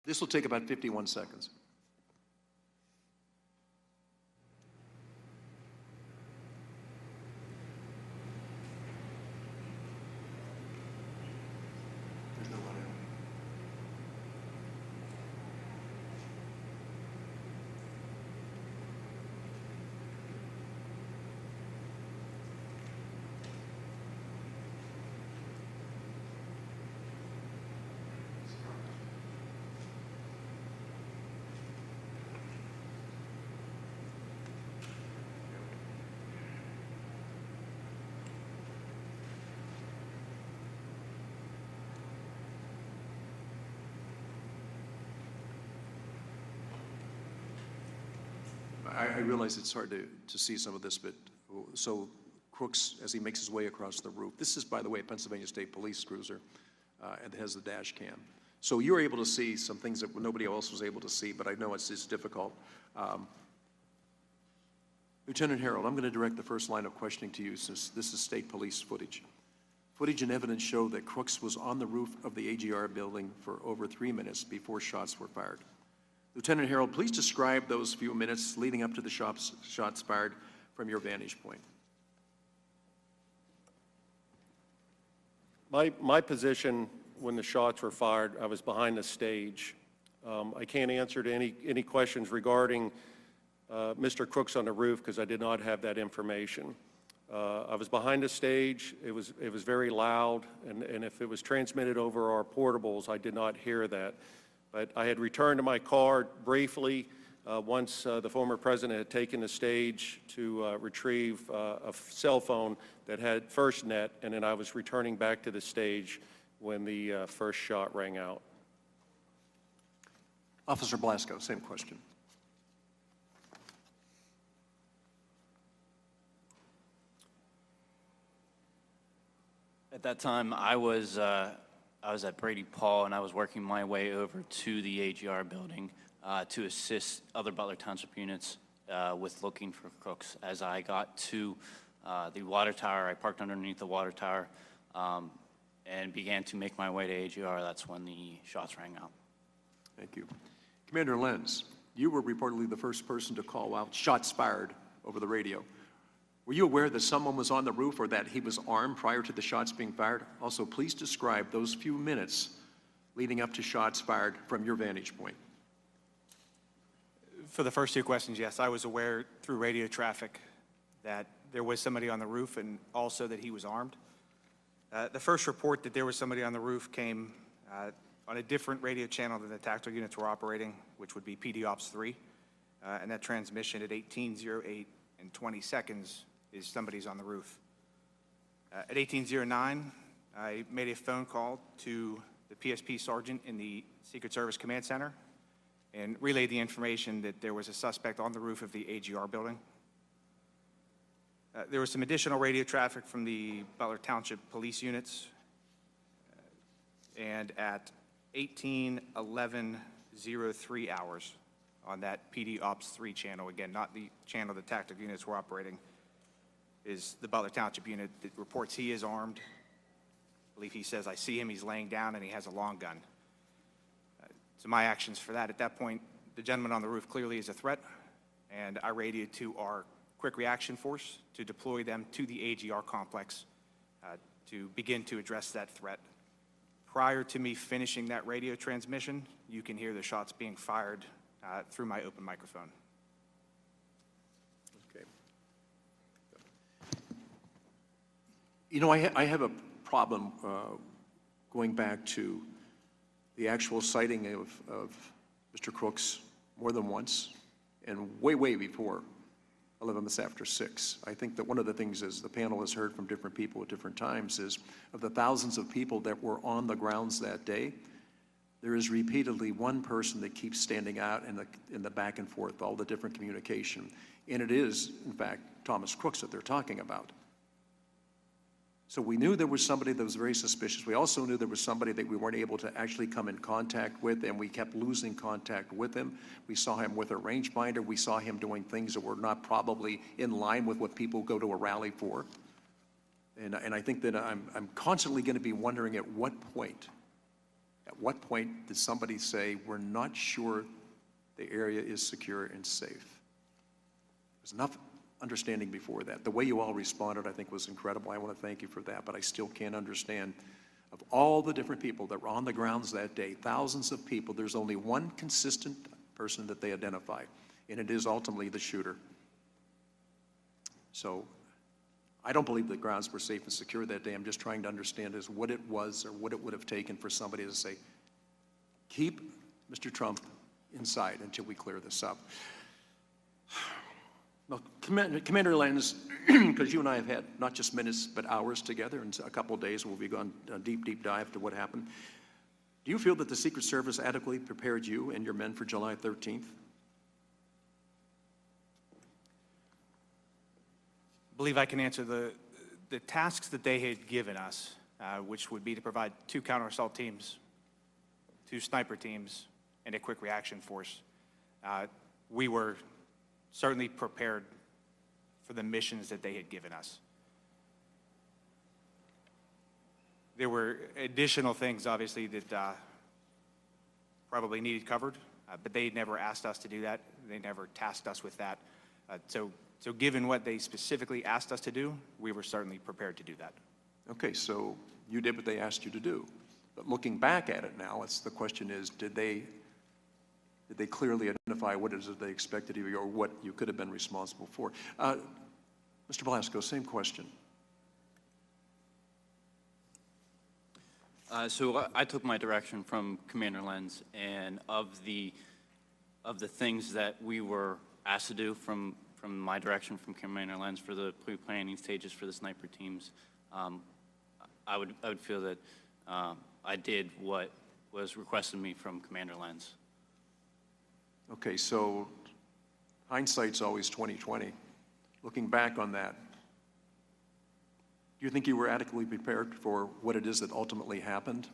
This will take about 51 seconds. There's no one out. I realize it's hard to see some of this, but so Crooks, as he makes his way across the roof, this is, by the way, a Pennsylvania State Police cruiser, and it has the dash cam. So you were able to see some things that nobody else was able to see, but I know it's difficult. Lieutenant Harold, I'm going to direct the first line of questioning to you, since this is state police footage. Footage and evidence show that Crooks was on the roof of the AGR building for over 3 minutes before shots were fired. Lieutenant Harold, please describe those few minutes leading up to the shots fired from your vantage point. My position when the shots were fired, I was behind the stage. I can't answer to any questions regarding Mr. Crooks on the roof because I did not have that information. I was behind the stage. It was very loud, and if it was transmitted over our portables, I did not hear that. But I had returned to my car briefly once the former president had taken the stage to retrieve a cell phone that had FirstNet, and then I was returning back to the stage when the first shot rang out. Officer Blasco, same question. At that time, I was at Brady Paul, and I was working my way over to the AGR building to assist other Butler Township units with looking for Crooks. As I got to the water tower, I parked underneath the water tower and began to make my way to AGR. That's when the shots rang out. Thank you. Commander Lenz, you were reportedly the first person to call out shots fired over the radio. Were you aware that someone was on the roof or that he was armed prior to the shots being fired? Also, please describe those few minutes leading up to shots fired from your vantage point. For the first two questions, yes, I was aware through radio traffic that there was somebody on the roof and also that he was armed. The first report that there was somebody on the roof came on a different radio channel than the tactical units were operating, which would be PD Ops 3, and that transmission at 18:08 and 20 seconds is somebody's on the roof. At 18:09, I made a phone call to the PSP sergeant in the Secret Service Command Center and relayed the information that there was a suspect on the roof of the AGR building. There was some additional radio traffic from the Butler Township police units, and at 18:11:03 hours on that PD Ops 3 channel, again, not the channel the tactical units were operating, is the Butler Township unit that reports he is armed. I believe he says, I see him, he's laying down, and he has a long gun. So my actions for that, at that point, the gentleman on the roof clearly is a threat, and I radioed to our quick reaction force to deploy them to the AGR complex to begin to address that threat. Prior to me finishing that radio transmission, you can hear the shots being fired through my open microphone. Okay. You know, I have a problem going back to the actual sighting of Mr. Crooks more than once and way before 11 minutes after 6. I think that one of the things, as the panel has heard from different people at different times, is of the thousands of people that were on the grounds that day, there is repeatedly one person that keeps standing out in the back and forth, all the different communication. And it is, in fact, Thomas Crooks that they're talking about. So we knew there was somebody that was very suspicious. We also knew there was somebody that we weren't able to actually come in contact with, and we kept losing contact with him. We saw him with a rangefinder. We saw him doing things that were not probably in line with what people go to a rally for. And I think that I'm constantly going to be wondering at what point At what point did somebody say, we're not sure the area is secure and safe? There's enough understanding before that. The way you all responded, I think, was incredible. I want to thank you for that, but I still can't understand, of all the different people that were on the grounds that day, thousands of people, there's only one consistent person that they identify, and it is ultimately the shooter. So I don't believe the grounds were safe and secure that day. I'm just trying to understand is what it was or what it would have taken for somebody to say, keep Mr. Trump inside until we clear this up. Well, Commander Lenz, because you and I have had not just minutes but hours together, and a couple of days we'll be going a deep dive to what happened. Do you feel that the Secret Service adequately prepared you and your men for July 13th? I believe I can answer the tasks that they had given us, which would be to provide 2 counter-assault teams, 2 sniper teams, and a quick reaction force. We were certainly prepared for the missions that they had given us. There were additional things, obviously, that probably needed covered, but they never asked us to do that. They never tasked us with that. So given what they specifically asked us to do, we were certainly prepared to do that. Okay, so you did what they asked you to do. But looking back at it now, the question is, did they clearly identify what it is that they expected of you or what you could have been responsible for? Mr. Blasco, same question. So I took my direction from Commander Lenz, and of the things that we were asked to do from my direction from Commander Lenz for the pre-planning stages for the sniper teams, I would feel that I did what was requested of me from Commander Lenz. Okay, so hindsight's always 20/20. Looking back on that, do you think you were adequately prepared for what it is that ultimately happened?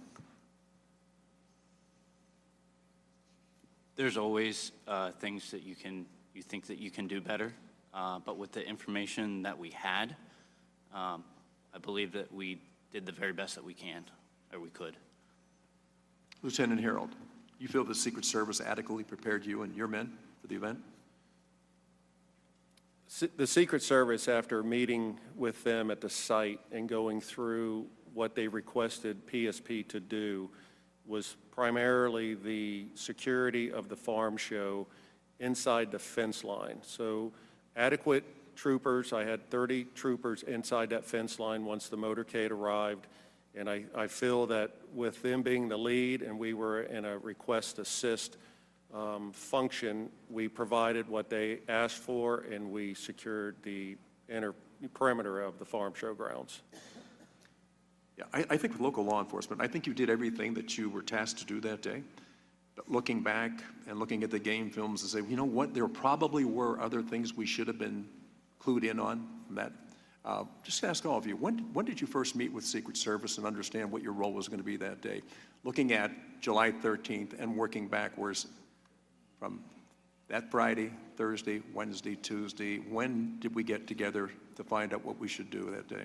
There's always things that you think that you can do better, but with the information that we had, I believe that we did the very best that we can, or we could. Lieutenant Harold, you feel the Secret Service adequately prepared you and your men for the event? The Secret Service, after meeting with them at the site and going through what they requested PSP to do, was primarily the security of the farm show inside the fence line. So adequate troopers, I had 30 troopers inside that fence line once the motorcade arrived, and I feel that with them being the lead and we were in a request assist function, we provided what they asked for and we secured the inner perimeter of the farm show grounds. Yeah, I think with local law enforcement, I think you did everything that you were tasked to do that day. But looking back and looking at the game films and say, you know what, there probably were other things we should have been clued in on from that. Just to ask all of you, when did you first meet with Secret Service and understand what your role was going to be that day? Looking at July 13th and working backwards from that Friday, Thursday, Wednesday, Tuesday, when did we get together to find out what we should do that day?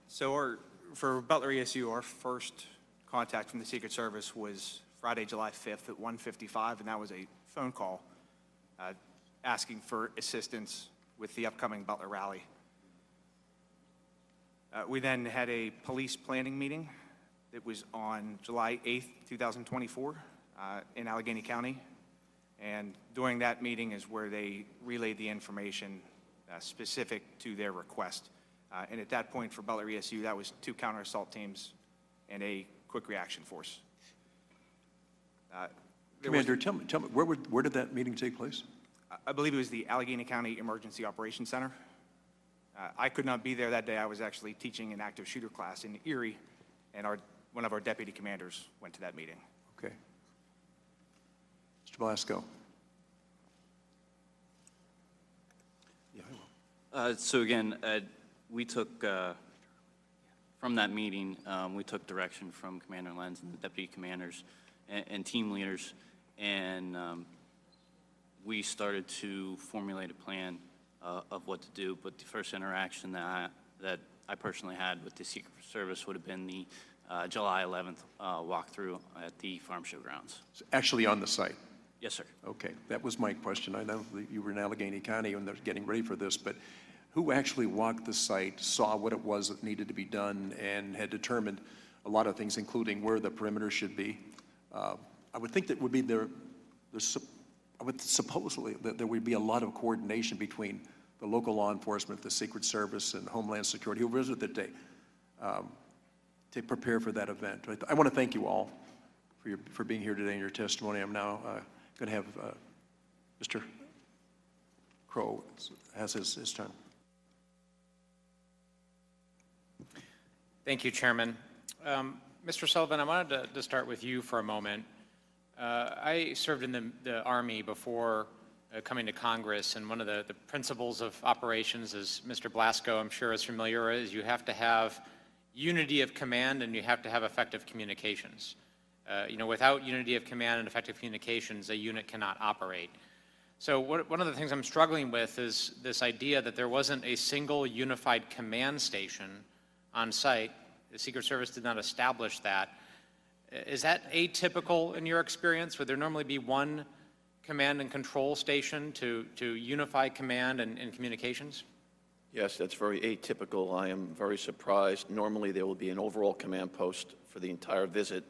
So for Butler ESU, our first contact from the Secret Service was Friday, July 5th at 1:55, and that was a phone call asking for assistance with the upcoming Butler rally. We then had a police planning meeting that was on July 8th, 2024 in Allegheny County, and during that meeting is where they relayed the information specific to their request. And at that point for Butler ESU, that was 2 counter-assault teams and a quick reaction force. Commander, tell me, where did that meeting take place? I believe it was the Allegheny County Emergency Operations Center. I could not be there that day. I was actually teaching an active shooter class in Erie, and one of our deputy commanders went to that meeting. Okay. Mr. Blasco. Yeah, I will. So again, we took, from that meeting, we took direction from Commander Lenz and the deputy commanders and team leaders, and we started to formulate a plan of what to do, but the first interaction that I personally had with the Secret Service would have been the July 11th walkthrough at the farm show grounds. Actually on the site? Yes, sir. Okay, that was my question. I know that you were in Allegheny County when they're getting ready for this, but who actually walked the site, saw what it was that needed to be done, and had determined a lot of things, including where the perimeter should be? I would think that would be I would supposedly that there would be a lot of coordination between the local law enforcement, the Secret Service, and Homeland Security, who visited that day, to prepare for that event. I want to thank you all for being here today in your testimony. I'm now going to have Mr. Crow has his turn. Thank you, Chairman. Mr. Sullivan, I wanted to start with you for a moment. I served in the Army before coming to Congress, and one of the principles of operations, as Mr. Blasco, I'm sure, is familiar, is you have to have unity of command and you have to have effective communications. Without unity of command and effective communications, a unit cannot operate. So one of the things I'm struggling with is this idea that there wasn't a single unified command station on site. The Secret Service did not establish that. Is that atypical in your experience? Would there normally be one command and control station to unify command and communications? Yes, that's very atypical. I am very surprised. Normally there will be an overall command post for the entire visit.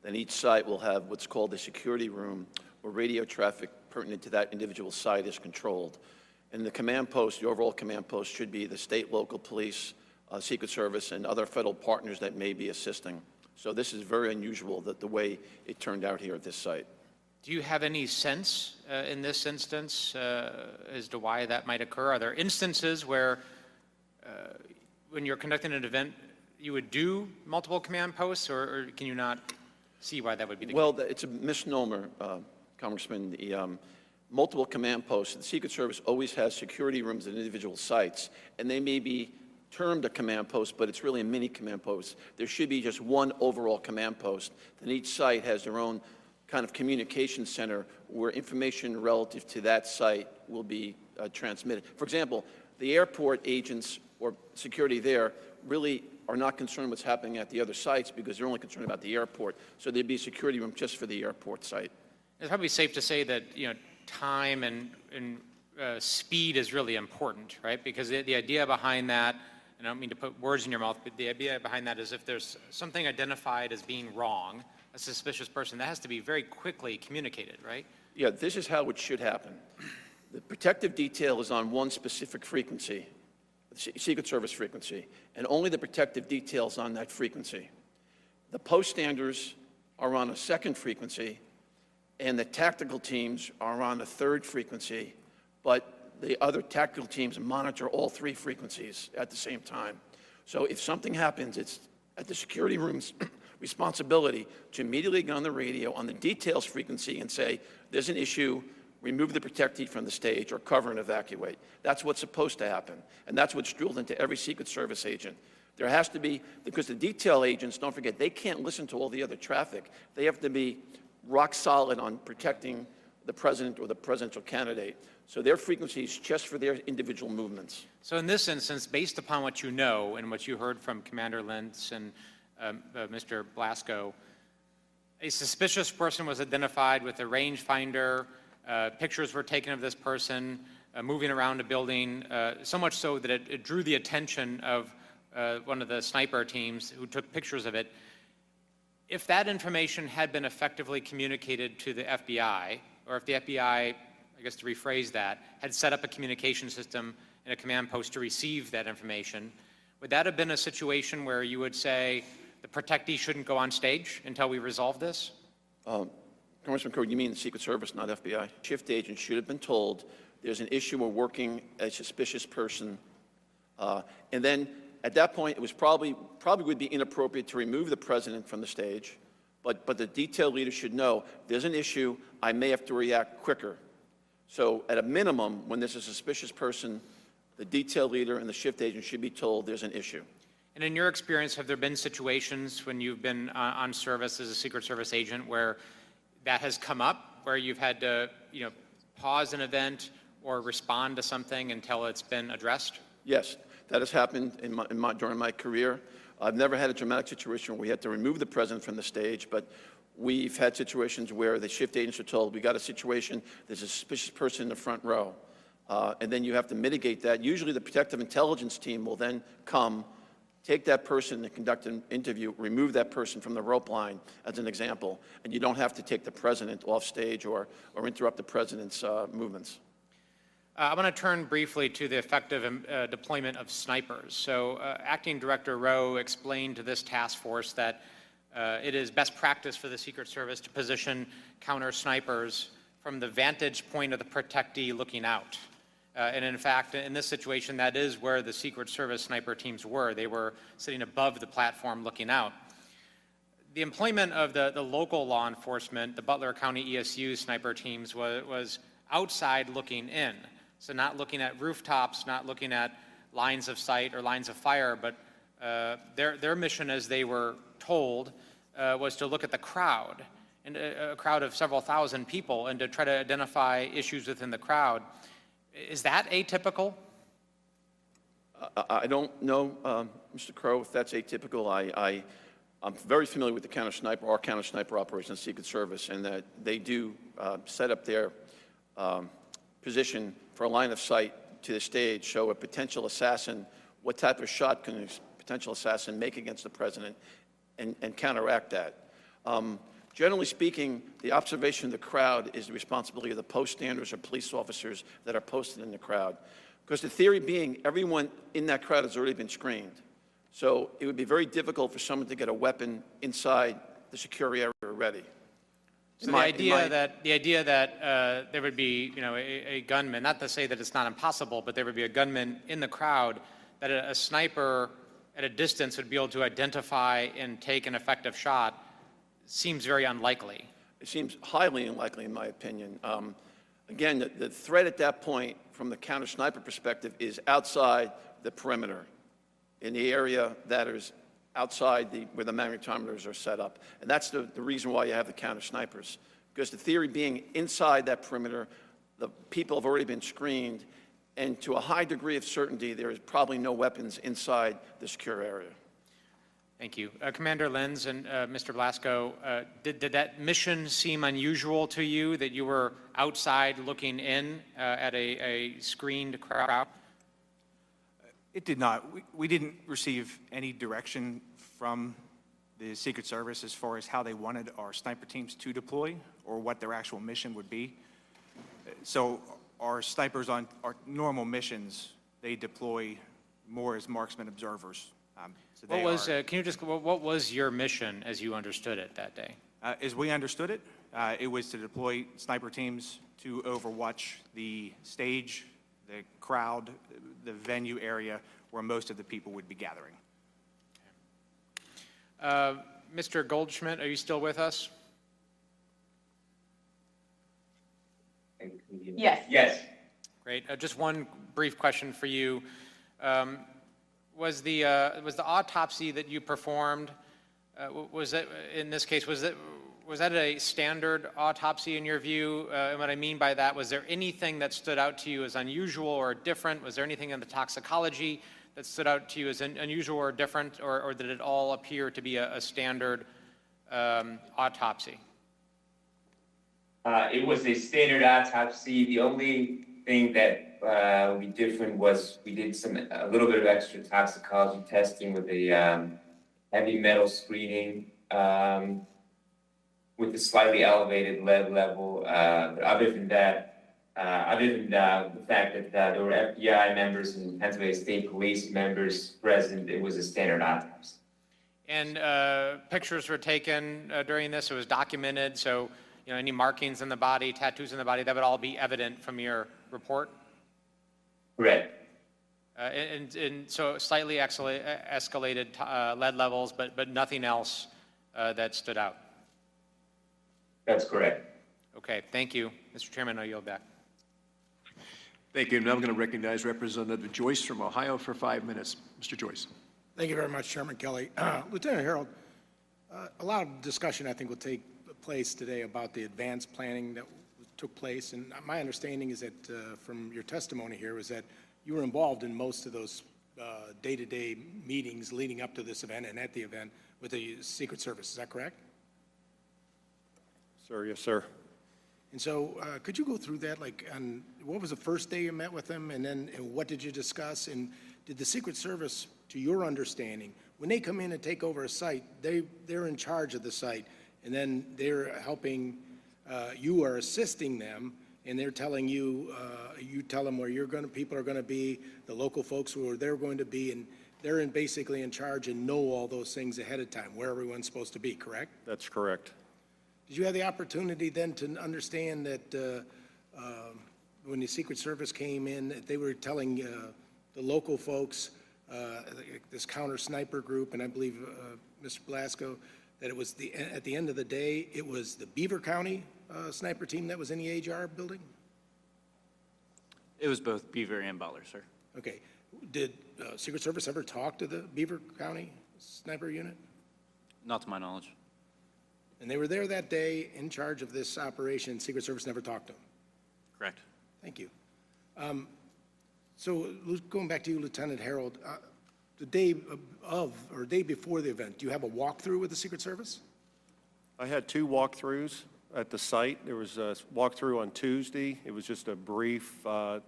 Then each site will have what's called a security room where radio traffic pertinent to that individual site is controlled. And the command post, the overall command post, should be the state, local police, Secret Service, and other federal partners that may be assisting. So this is very unusual, that the way it turned out here at this site. Do you have any sense in this instance as to why that might occur? Are there instances where when you're conducting an event, you would do multiple command posts, or can you not see why that would be the case? Well, it's a misnomer, Congressman. The multiple command posts, the Secret Service always has security rooms at individual sites, and they may be termed a command post, but it's really a mini command post. There should be just one overall command post. Then each site has their own kind of communication center where information relative to that site will be transmitted. For example, the airport agents or security there really are not concerned what's happening at the other sites because they're only concerned about the airport. So there'd be a security room just for the airport site. It's probably safe to say that time and speed is really important, right? Because the idea behind that, and I don't mean to put words in your mouth, but the idea behind that is if there's something identified as being wrong, a suspicious person, that has to be very quickly communicated, right? Yeah, this is how it should happen. The protective detail is on one specific frequency, Secret Service frequency, and only the protective details on that frequency. The post standers are on a second frequency, and the tactical teams are on a third frequency, but the other tactical teams monitor all three frequencies at the same time. So if something happens, it's at the security room's responsibility to immediately get on the radio on the details frequency and say, there's an issue, remove the protectee from the stage or cover and evacuate. That's what's supposed to happen. And that's what's drilled into every Secret Service agent. There has to be, because the detail agents, don't forget, they can't listen to all the other traffic. They have to be rock solid on protecting the president or the presidential candidate. So their frequency is just for their individual movements. So in this instance, based upon what you know and what you heard from Commander Lentz and Mr. Blasco, a suspicious person was identified with a rangefinder. Pictures were taken of this person moving around a building, so much so that it drew the attention of one of the sniper teams who took pictures of it. If that information had been effectively communicated to the FBI, or if the FBI, I guess to rephrase that, had set up a communication system and a command post to receive that information, would that have been a situation where you would say the protectee shouldn't go on stage until we resolve this? Congressman Crow, you mean the Secret Service, not FBI? Shift agents should have been told there's an issue, we're working a suspicious person. And then at that point, it was probably would be inappropriate to remove the president from the stage, but the detail leader should know there's an issue, I may have to react quicker. So at a minimum, when there's a suspicious person, the detail leader and the shift agent should be told there's an issue. And in your experience, have there been situations when you've been on service as a Secret Service agent where that has come up, where you've had to, pause an event or respond to something until it's been addressed? Yes, that has happened during my career. I've never had a dramatic situation where we had to remove the president from the stage, but we've had situations where the shift agents are told, we got a situation, there's a suspicious person in the front row. And then you have to mitigate that. Usually the protective intelligence team will then come, take that person and conduct an interview, remove that person from the rope line, as an example, and you don't have to take the president off stage or interrupt the president's movements. I want to turn briefly to the effective deployment of snipers. So Acting Director Rowe explained to this task force that it is best practice for the Secret Service to position counter snipers from the vantage point of the protectee looking out. And in fact, in this situation, that is where the Secret Service sniper teams were. They were sitting above the platform looking out. The employment of the local law enforcement, the Butler County ESU sniper teams, was outside looking in. So not looking at rooftops, not looking at lines of sight or lines of fire, but their mission, as they were told, was to look at the crowd, and a crowd of several thousand people, and to try to identify issues within the crowd. Is that atypical? I don't know, Mr. Crow, if that's atypical. I'm very familiar with the our counter-sniper operation, Secret Service, and that they do set up their position for a line of sight to the stage, show a potential assassin, what type of shot can a potential assassin make against the president, and counteract that. Generally speaking, the observation of the crowd is the responsibility of the post standers or police officers that are posted in the crowd. Because the theory being, everyone in that crowd has already been screened. So it would be very difficult for someone to get a weapon inside the secure area already. So the idea that there would be, a gunman, not to say that it's not impossible, but there would be a gunman in the crowd, that a sniper at a distance would be able to identify and take an effective shot, seems very unlikely. It seems highly unlikely, in my opinion. Again, the threat at that point, from the counter-sniper perspective, is outside the perimeter, in the area that is outside where the magnetometers are set up. And that's the reason why you have the counter-snipers. Because the theory being, inside that perimeter, the people have already been screened, and to a high degree of certainty, there is probably no weapons inside the secure area. Thank you. Commander Lenz and Mr. Blasco, did that mission seem unusual to you, that you were outside looking in at a screened crowd? It did not. We didn't receive any direction from the Secret Service as far as how they wanted our sniper teams to deploy or what their actual mission would be. So our snipers on our normal missions, they deploy more as marksman observers. So what was, what was your mission as you understood it that day? As we understood it, it was to deploy sniper teams to overwatch the stage, the crowd, the venue area where most of the people would be gathering. Mr. Goldschmidt, are you still with us? Yes. Yes. Great. Just one brief question for you. Was the autopsy that you performed, was that, in this case, was that a standard autopsy in your view? And what I mean by that, was there anything that stood out to you as unusual or different? Was there anything in the toxicology that stood out to you as unusual or different, or did it all appear to be a standard autopsy? It was a standard autopsy. The only thing that we different was we did a little bit of extra toxicology testing with a heavy metal screening with a slightly elevated lead level. But other than that, the fact that there were FBI members and Pennsylvania State Police members present, it was a standard autopsy. And pictures were taken during this. It was documented. So, any markings in the body, tattoos in the body, that would all be evident from your report? Correct. And so slightly escalated lead levels, but nothing else that stood out? That's correct. Okay, thank you. Mr. Chairman, I yield back. Thank you. Now I'm going to recognize Representative Joyce from Ohio for 5 minutes. Mr. Joyce. Thank you very much, Chairman Kelly. Lieutenant Harold, a lot of discussion, I think, will take place today about the advanced planning that took place, and my understanding is that, from your testimony here, was that you were involved in most of those day-to-day meetings leading up to this event and at the event with the Secret Service. Is that correct? Sir, yes, sir. And so, could you go through that, like, on, what was the first day you met with them, and then, and what did you discuss? And did the Secret Service, to your understanding, when they come in and take over a site, they're in charge of the site, and then they're helping, you are assisting them, and they're telling you, you tell them where people are gonna be, the local folks who they're going to be, and they're basically in charge and know all those things ahead of time, where everyone's supposed to be, correct? That's correct. Did you have the opportunity then to understand that when the Secret Service came in, that they were telling the local folks, this counter sniper group, and I believe Mr. Blasco, that it was at the end of the day, it was the Beaver County sniper team that was in the AGR building? It was both Beaver and Butler, sir. Okay. Did Secret Service ever talk to the Beaver County sniper unit? Not to my knowledge. And they were there that day in charge of this operation. Secret Service never talked to them? Correct. Thank you. So going back to you, Lieutenant Harold, the day of, or day before the event, do you have a walkthrough with the Secret Service? I had 2 walkthroughs at the site. There was a walkthrough on Tuesday. It was just a brief to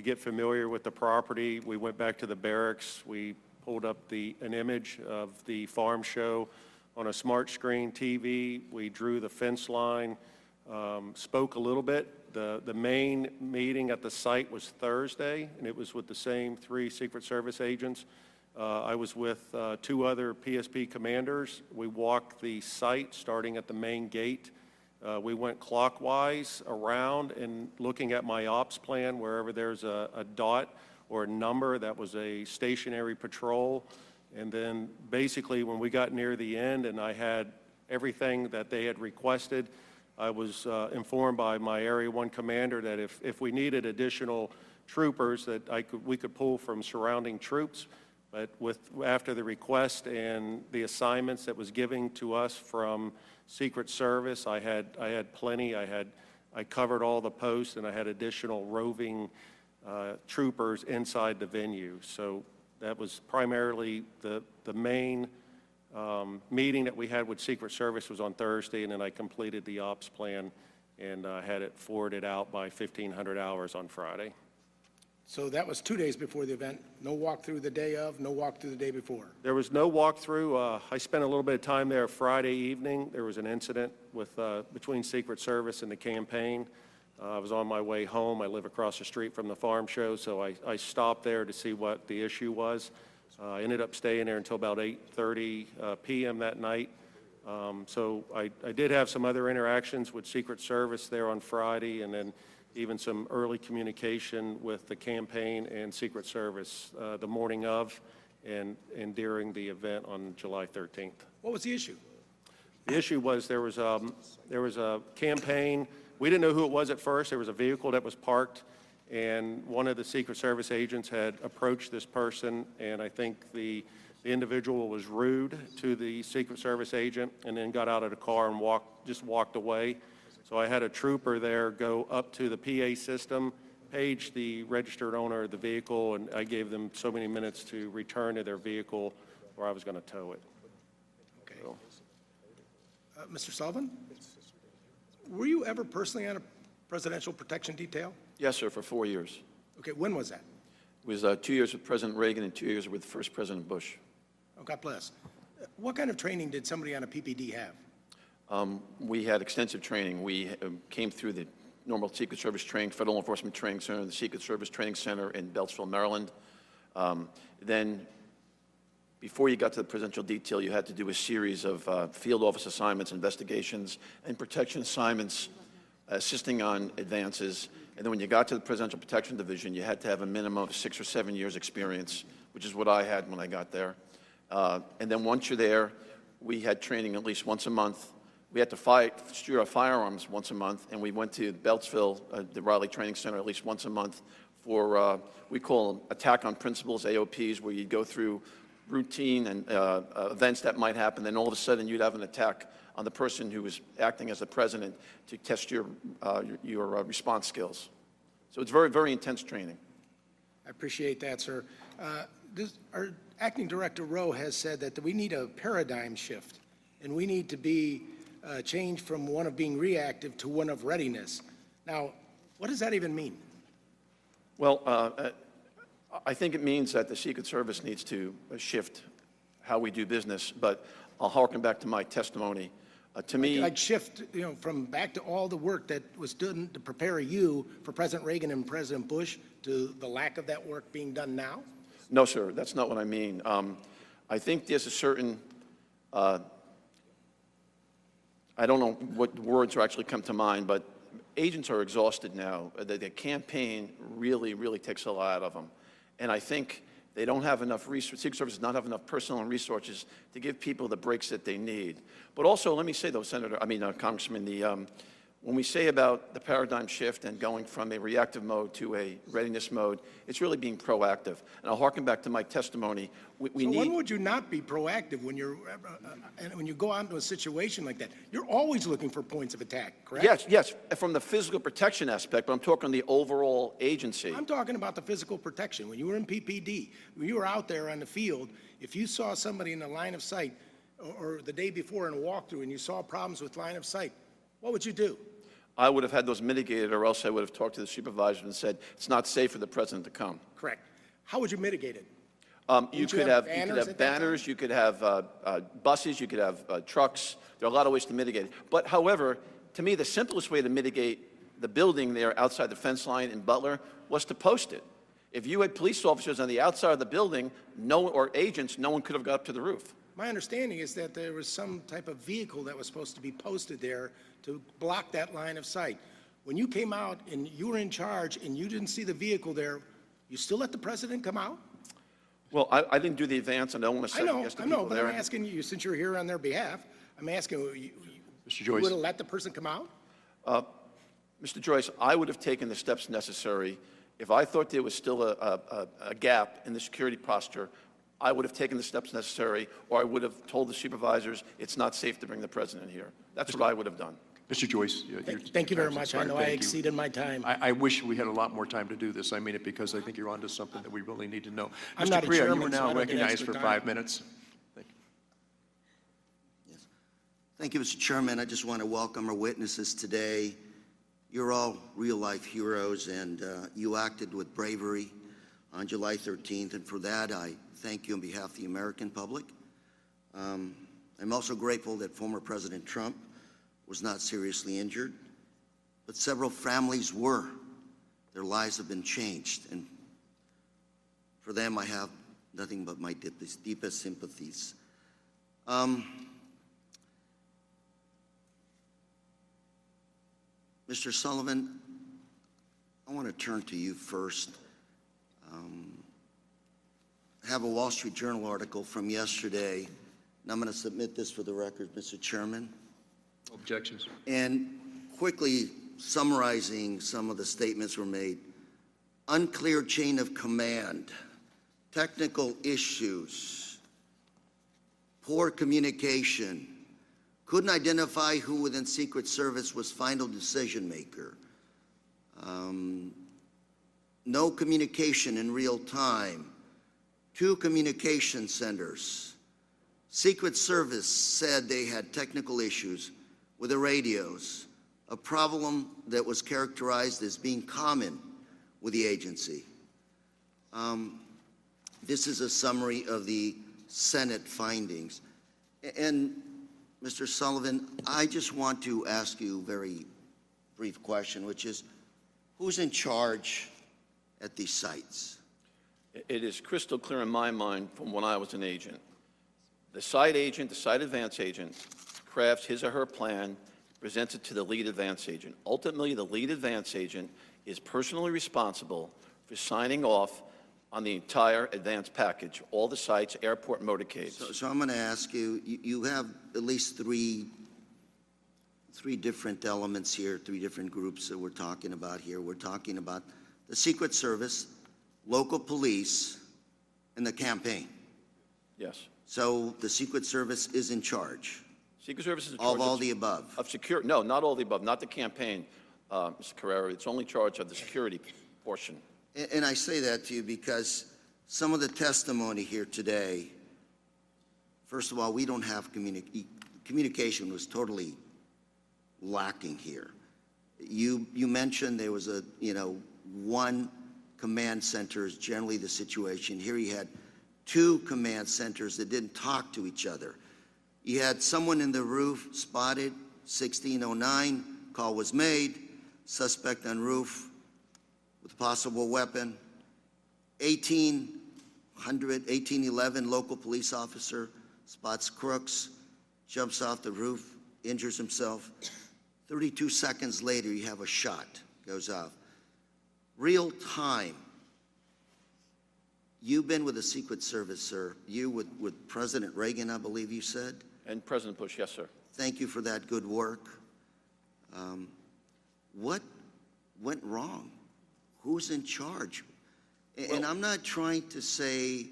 get familiar with the property. We went back to the barracks. We pulled up an image of the farm show on a smart screen TV. We drew the fence line, spoke a little bit. The main meeting at the site was Thursday, and it was with the same 3 Secret Service agents. I was with 2 other PSP commanders. We walked the site starting at the main gate. We went clockwise around and looking at my ops plan, wherever there's a dot or a number, that was a stationary patrol. And then basically when we got near the end and I had everything that they had requested, I was informed by my Area 1 commander that if we needed additional troopers, that we could pull from surrounding troops. But after the request and the assignments that was given to us from Secret Service, I had plenty. I covered all the posts, and I had additional roving troopers inside the venue. So that was primarily the main meeting that we had with Secret Service was on Thursday, and then I completed the ops plan and had it forwarded out by 1,500 hours on Friday. So that was 2 days before the event. No walkthrough the day of, no walkthrough the day before. There was no walkthrough. I spent a little bit of time there Friday evening. There was an incident between Secret Service and the campaign. I was on my way home. I live across the street from the farm show, so I stopped there to see what the issue was. I ended up staying there until about 8:30 p.m. that night. So I did have some other interactions with Secret Service there on Friday, and then even some early communication with the campaign and Secret Service the morning of and during the event on July 13th. What was the issue? The issue was there was a campaign. We didn't know who it was at first. There was a vehicle that was parked, and one of the Secret Service agents had approached this person, and I think the individual was rude to the Secret Service agent and then got out of the car and walked away. So I had a trooper there go up to the PA system, page the registered owner of the vehicle, and I gave them so many minutes to return to their vehicle or I was going to tow it. Okay. Mr. Sullivan? Were you ever personally on a presidential protection detail? Yes, sir, for 4 years. Okay, when was that? It was 2 years with President Reagan and 2 years with First President Bush. Oh, God bless. What kind of training did somebody on a PPD have? We had extensive training. We came through the normal Secret Service training, Federal Law Enforcement Training Center, the Secret Service Training Center in Beltsville, Maryland. Then, before you got to the presidential detail, you had to do a series of field office assignments, investigations, and protection assignments, assisting on advances. And then when you got to the Presidential Protection Division, you had to have a minimum of 6 or 7 years experience, which is what I had when I got there. And then once you're there, we had training at least once a month. We had to shoot our firearms once a month, and we went to Beltsville, the Riley Training Center, at least once a month for, we call them attack on principles, AOPs, where you'd go through routine and events that might happen, then all of a sudden you'd have an attack on the person who was acting as the president to test your response skills. So it's very, very intense training. I appreciate that, sir. Our acting director Rowe has said that we need a paradigm shift, and we need to be changed from one of being reactive to one of readiness. Now, what does that even mean? Well, I think it means that the Secret Service needs to shift how we do business, but I'll harken back to my testimony. To me, Like shift, from back to all the work that was done to prepare you for President Reagan and President Bush to the lack of that work being done now? no, sir, that's not what I mean. I think there's a certain, I don't know what words actually come to mind, but agents are exhausted now. The campaign really, really takes a lot out of them. And I think they don't have enough resources, Secret Service does not have enough personnel and resources to give people the breaks that they need. But also, let me say though, Congressman, when we say about the paradigm shift and going from a reactive mode to a readiness mode, it's really being proactive. And I'll harken back to my testimony. We So need. when would you not be proactive when when you go out into a situation like that? You're always looking for points of attack, correct? Yes, yes, from the physical protection aspect, but I'm talking the overall agency. I'm talking about the physical protection. When you were in PPD, when you were out there on the field, if you saw somebody in the line of sight or the day before in a walkthrough and you saw problems with line of sight, what would you do? I would have had those mitigated, or else I would have talked to the supervisor and said, it's not safe for the president to come. Correct. How would you mitigate it? You could have banners, you could have buses, you could have trucks. There are a lot of ways to mitigate it. But however, to me, the simplest way to mitigate the building there outside the fence line in Butler was to post it. If you had police officers on the outside of the building, or agents, no one could have got up to the roof. My understanding is that there was some type of vehicle that was supposed to be posted there to block that line of sight. When you came out and you were in charge and you didn't see the vehicle there, you still let the president come out? Well, I didn't do the advance, and I don't want to I second guess the know, people but there. I'm asking you, since you're here on their behalf, I'm asking you, Mr. you Joyce. would have let the person come out? Mr. Joyce, I would have taken the steps necessary. If I thought there was still a gap in the security posture, I would have taken the steps necessary, or I would have told the supervisors it's not safe to bring the president here. That's what I would have done. Mr. Joyce. Thank you very much. I know I exceeded my time. I wish we had a lot more time to do this. I mean it because I think you're onto something that we really need to know. I'm Mr. not a Priya, you chairman, are so I now don't get recognized extra for time. 5 minutes. Thank you. Thank you, Mr. Chairman. I just want to welcome our witnesses today. You're all real-life heroes, and you acted with bravery on July 13th, and for that, I thank you on behalf of the American public. I'm also grateful that former President Trump was not seriously injured, but several families were. Their lives have been changed, and for them, I have nothing but my deepest sympathies. Mr. Sullivan, I want to turn to you first. I have a Wall Street Journal article from yesterday, and I'm going to submit this for the record, Mr. Chairman. Objections. And quickly summarizing some of the statements were made. Unclear chain of command, technical issues, poor communication, couldn't identify who within Secret Service was final decision maker, no communication in real time, 2 communication centers. Secret Service said they had technical issues with the radios, a problem that was characterized as being common with the agency. This is a summary of the Senate findings. And Mr. Sullivan, I just want to ask you a very brief question, which is, who's in charge at these sites? It is crystal clear in my mind from when I was an agent. The site agent, the site advance agent, crafts his or her plan, presents it to the lead advance agent. Ultimately, the lead advance agent is personally responsible for signing off on the entire advance package, all the sites, airport motorcades. So I'm going to ask you, you have at least three different elements here, 3 different groups that we're talking about here. We're talking about the Secret Service, local police, and the campaign. Yes. So the Secret Service is in charge. Secret Service is in charge Of all the above? of security. No, not all the above, not the campaign, Mr. Carrera. It's only charge of the security portion. And I say that to you because some of the testimony here today, first of all, we don't have communication was totally lacking here. You mentioned there was one command center is generally the situation. Here you had two command centers that didn't talk to each other. You had someone in the roof spotted, 1609, call was made, suspect on roof with a possible weapon. 1811, local police officer spots Crooks, jumps off the roof, injures himself. 32 seconds later, you have a shot, goes off. Real time. You've been with the Secret Service, sir. You with President Reagan, I believe you said. And President Bush, yes, sir. Thank you for that good work. What went wrong? Who's in charge? And I'm not trying to say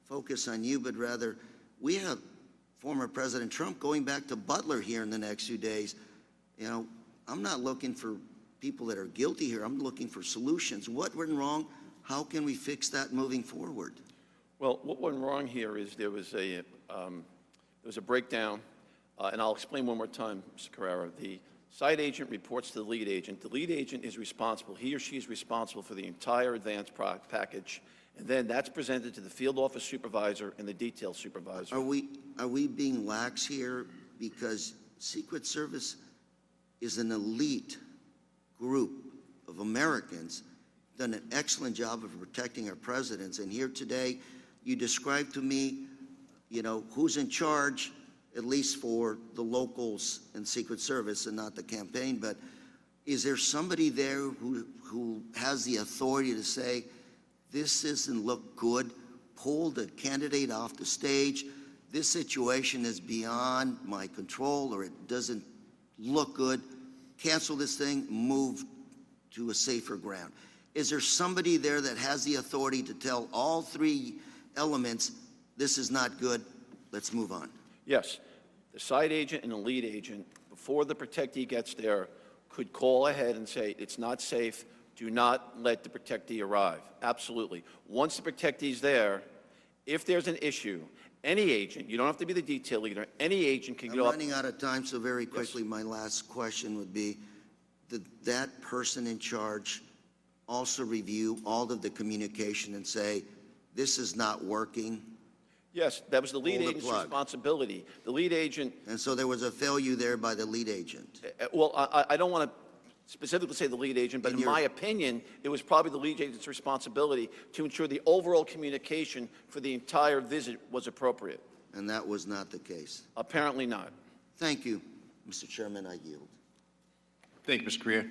focus on you, but rather we have former President Trump going back to Butler here in the next few days. I'm not looking for people that are guilty here. I'm looking for solutions. What went wrong? How can we fix that moving forward? Well, what went wrong here is there was a breakdown, and I'll explain one more time, Mr. Carrera. The site agent reports to the lead agent. The lead agent is responsible. He or she is responsible for the entire advance package, and then that's presented to the field office supervisor and the detail supervisor. Are we being lax here? Because Secret Service is an elite group of Americans, done an excellent job of protecting our presidents. And here today, you described to me, who's in charge, at least for the locals and Secret Service and not the campaign. But is there somebody there who has the authority to say, this doesn't look good, pull the candidate off the stage, this situation is beyond my control, or it doesn't look good, cancel this thing, move to a safer ground? Is there somebody there that has the authority to tell all three elements, this is not good, let's move on? Yes, the site agent and the lead agent, before the protectee gets there, could call ahead and say, it's not safe, do not let the protectee arrive. Absolutely. Once the protectee's there, if there's an issue, any agent, you don't have to be the detail leader, any agent can I'm go up. running out of time, so very quickly, my last question would be, did that person in charge also review all of the communication and say, this is not working? Yes, that was the lead Pull the agent's plug. responsibility. The lead agent, And so there was a failure there by the lead agent. well, I don't want to specifically say the lead agent, but in my opinion, it was probably the lead agent's responsibility to ensure the overall communication for the entire visit was appropriate. And that was not the case. Apparently not. Thank you, Mr. Chairman, I yield. Thank you, Mr. Correa.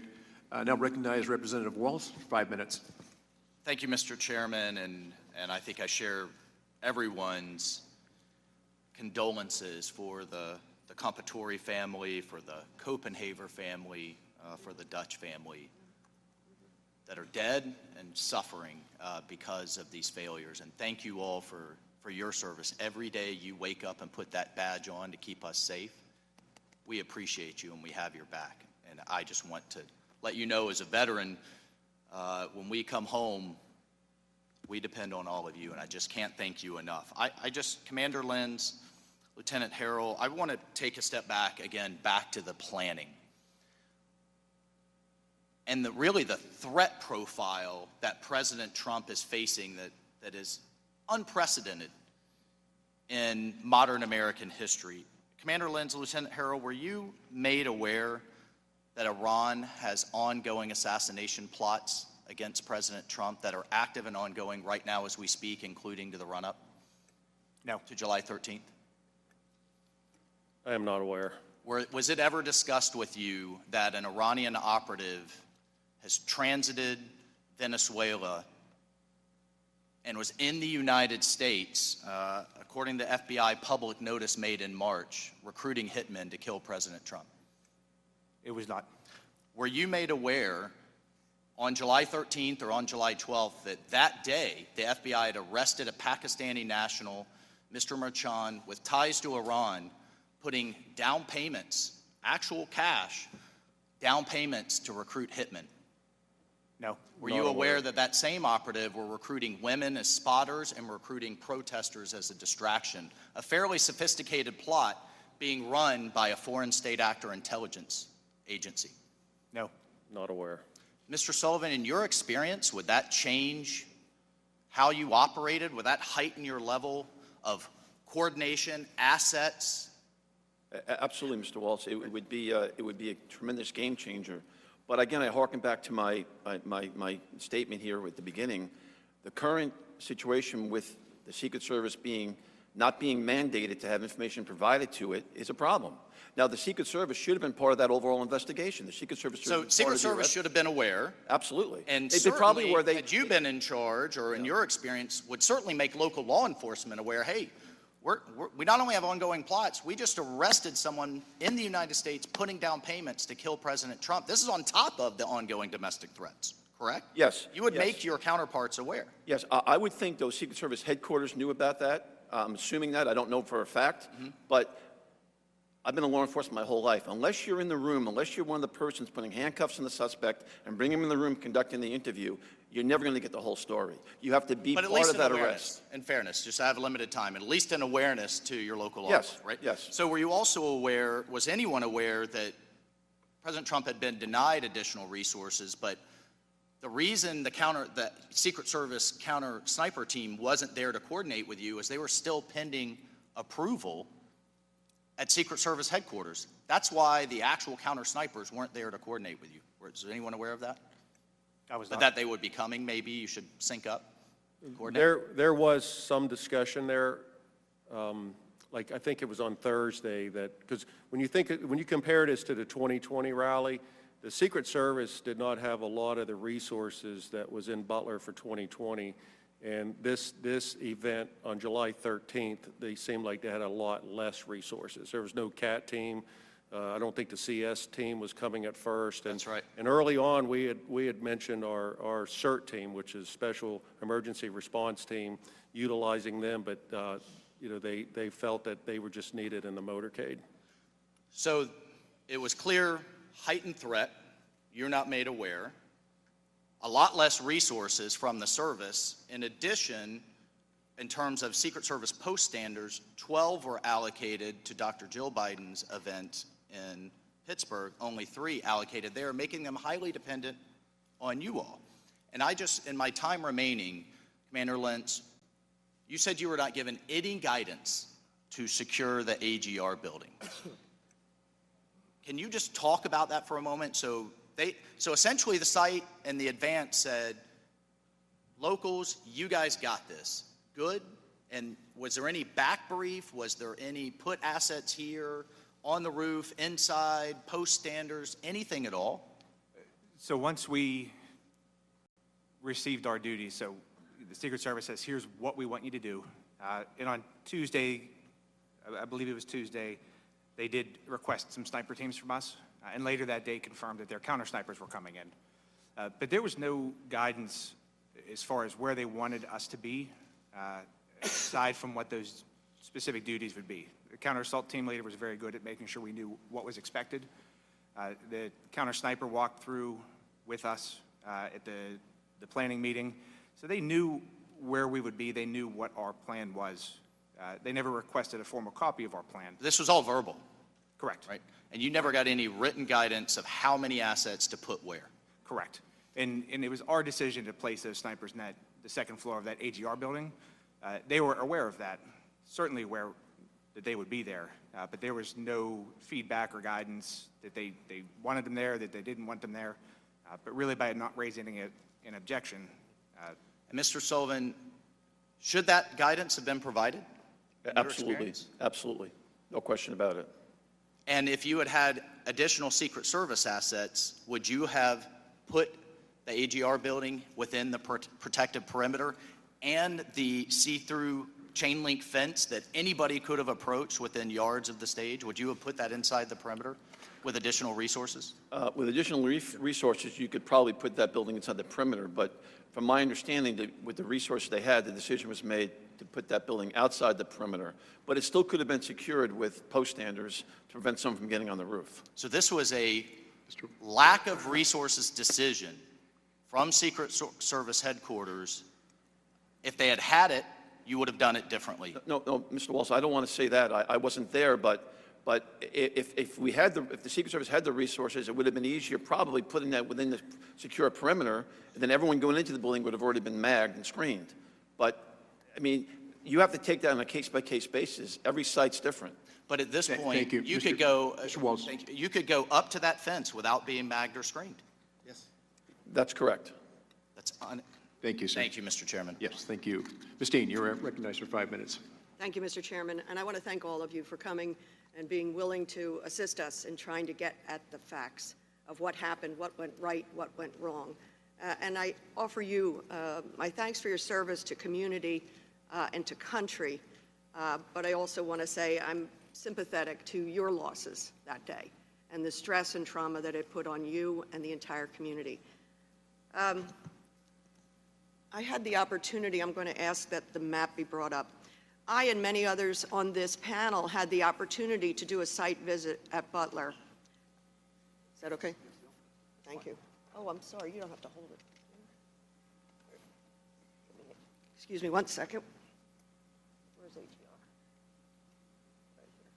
Now recognize Representative Walz, 5 minutes. Thank you, Mr. Chairman, and I think I share everyone's condolences for the Compatore family, for the Copenhaver family, for the Dutch family that are dead and suffering because of these failures. And thank you all for your service. Every day you wake up and put that badge on to keep us safe. We appreciate you and we have your back. And I just want to let you know, as a veteran, when we come home, we depend on all of you, and I just can't thank you enough. Commander Lenz, Lieutenant Harrell, I want to take a step back again, back to the planning. And really the threat profile that President Trump is facing that is unprecedented in modern American history. Commander Lenz, Lieutenant Harrell, were you made aware that Iran has ongoing assassination plots against President Trump that are active and ongoing right now as we speak, including to the run-up? No. To July 13th? I am not aware. Was it ever discussed with you that an Iranian operative has transited Venezuela and was in the United States, according to FBI public notice made in March, recruiting hitmen to kill President Trump? It was not. Were you made aware on July 13th or on July 12th that day the FBI had arrested a Pakistani national, Mr. Merchan, with ties to Iran, putting down payments, actual cash, down payments to recruit hitmen? No. Were you aware that that same operative were recruiting women as spotters and recruiting protesters as a distraction? A fairly sophisticated plot being run by a foreign state actor intelligence agency. No. Not aware. Mr. Sullivan, in your experience, would that change how you operated? Would that heighten your level of coordination, assets? Absolutely, Mr. Waltz. It would be a tremendous game changer. But again, I hearken back to my statement here at the beginning. The current situation with the Secret Service not being mandated to have information provided to it is a problem. Now, the Secret Service should have been part of that overall investigation. The Secret Service should have been part Secret of the Service arrest. should have been aware. Absolutely. And They've been probably certainly, where they had you been in charge, or in your experience, would certainly make local law enforcement aware, hey, we not only have ongoing plots, we just arrested someone in the United States putting down payments to kill President Trump. This is on top of the ongoing domestic threats, correct? Yes. You would yes. make your counterparts aware. Yes, I would think those Secret Service headquarters knew about that. I'm assuming that. I don't know for a fact. But I've been in law enforcement my whole life. Unless you're in the room, unless you're one of the persons putting handcuffs on the suspect and bringing him in the room conducting the interview, you're never going to get the whole story. You have to be But at part least of in that awareness, arrest. in fairness, just I have limited time, at least in awareness to your local law Yes, enforcement, right? yes. So were you also aware, was anyone aware that President Trump had been denied additional resources, but the reason the Secret Service counter sniper team wasn't there to coordinate with you is they were still pending approval at Secret Service headquarters. That's why the actual counter snipers weren't there to coordinate with you. Was anyone aware of that? I was But not. that they would be coming, maybe you should sync up, coordinate? There was some discussion there, like I think it was on Thursday, that, because when you compare this to the 2020 rally, the Secret Service did not have a lot of the resources that was in Butler for 2020. And this event on July 13th, they seemed like they had a lot less resources. There was no CAT team. I don't think the CS team was coming at first. And, That's right. And early on, we had mentioned our CERT team, which is Special Emergency Response Team, utilizing them, but you know, they felt that they were just needed in the motorcade. So it was clear, heightened threat, you're not made aware, a lot less resources from the service. In addition, in terms of Secret Service post standards, 12 were allocated to Dr. Jill Biden's event in Pittsburgh, only 3 allocated there, making them highly dependent on you all. And in my time remaining, Commander Lentz, you said you were not given any guidance to secure the AGR building. Can you just talk about that for a moment? So essentially the site and the advance said, locals, you guys got this. Good? And was there any back brief? Was there any put assets here, on the roof, inside, post standards, anything at all? So once we received our duties, so the Secret Service says, here's what we want you to do. And on Tuesday, I believe it was Tuesday, they did request some sniper teams from us, and later that day confirmed that their counter snipers were coming in. But there was no guidance as far as where they wanted us to be, aside from what those specific duties would be. The counter assault team leader was very good at making sure we knew what was expected. The counter sniper walked through with us at the planning meeting, so they knew where we would be. They knew what our plan was. They never requested a formal copy of our plan. This was all verbal, Correct. right? And you never got any written guidance of how many assets to put where? Correct. And it was our decision to place those snipers in the second floor of that AGR building. They were aware of that, certainly aware that they would be there, but there was no feedback or guidance that they wanted them there, that they didn't want them there. But really, by not raising an objection. And Mr. Sullivan, should that guidance have been provided? in your Absolutely, experience? absolutely. No question about it. And if you had had additional Secret Service assets, would you have put the AGR building within the protective perimeter and the see-through chain link fence that anybody could have approached within yards of the stage? Would you have put that inside the perimeter with additional resources? With additional resources, you could probably put that building inside the perimeter, but from my understanding, with the resources they had, the decision was made to put that building outside the perimeter. But it still could have been secured with post standers to prevent someone from getting on the roof. So this was a lack of resources decision from Secret Service headquarters. If they had had it, you would have done it differently. No, Mr. Walsh, I don't want to say that. I wasn't there, but if the Secret Service had the resources, it would have been easier probably putting that within the secure perimeter, and then everyone going into the building would have already been magged and screened. But, I mean, you have to take that on a case-by-case basis. Every site's different. But at this Thank point, you. you Mr. could go, Mr. Walsh. you could go up to that fence without being magged or screened. That's correct. Thank you, sir. Thank you, Mr. Chairman. Yes, thank you. Ms. Dean, you're recognized for 5 minutes. Thank you, Mr. Chairman, and I want to thank all of you for coming and being willing to assist us in trying to get at the facts of what happened, what went right, what went wrong. And I offer you my thanks for your service to community and to country, but I also want to say I'm sympathetic to your losses that day and the stress and trauma that it put on you and the entire community. I had the opportunity, I'm going to ask that the map be brought up. I and many others on this panel had the opportunity to do a site visit at Butler. Is that okay? Thank you. Oh, I'm sorry, you don't have to hold it. Excuse me 1 second. Where's ATR? Right here.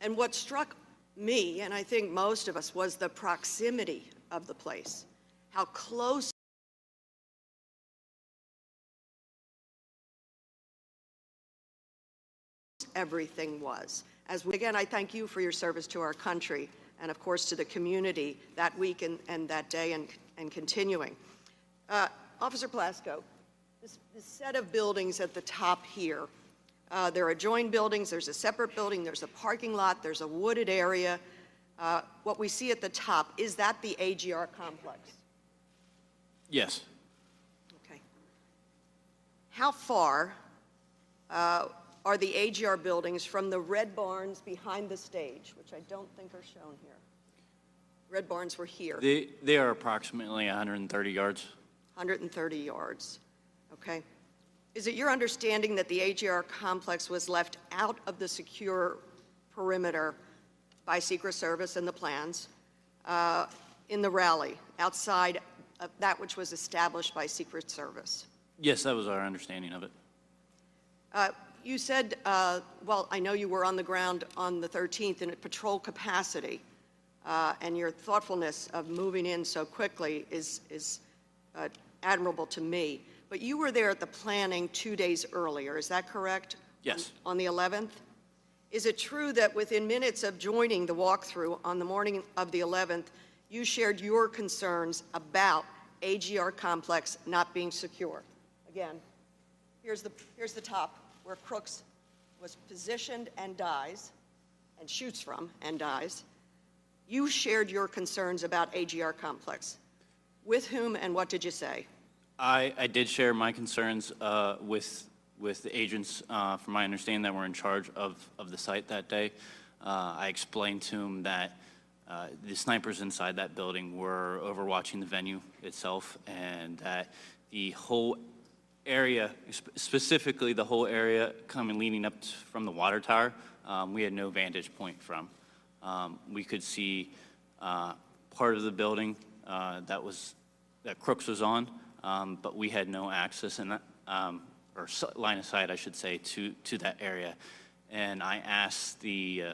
And what struck me, and I think most of us, was the proximity of the place, how close everything was. Again, I thank you for your service to our country and, of course, to the community that week and that day and continuing. Officer Plasko, this set of buildings at the top here, there are adjoined buildings, there's a separate building, there's a parking lot, there's a wooded area. What we see at the top, is that the AGR complex? Yes. Okay. How far are the AGR buildings from the red barns behind the stage, which I don't think are shown here? Red barns were here. They are approximately 130 yards. 130 yards, okay? Is it your understanding that the AGR complex was left out of the secure perimeter by Secret Service and the plans in the rally, outside of that which was established by Secret Service? Yes, that was our understanding of it. You said, well, I know you were on the ground on the 13th in a patrol capacity, and your thoughtfulness of moving in so quickly is admirable to me. But you were there at the planning 2 days earlier, is that correct? Yes. On the 11th? Is it true that within minutes of joining the walkthrough on the morning of the 11th, you shared your concerns about AGR complex not being secure? Again, here's the top where Crooks was positioned and dies, and shoots from and dies. You shared your concerns about AGR complex. With whom and what did you say? I did share my concerns with the agents, from my understanding, that were in charge of the site that day. I explained to them that the snipers inside that building were overwatching the venue itself, and that the whole area, specifically the whole area leading up from the water tower, we had no vantage point from. We could see part of the building that Crooks was on, but we had no access or line of sight, I should say, to that area. And I asked the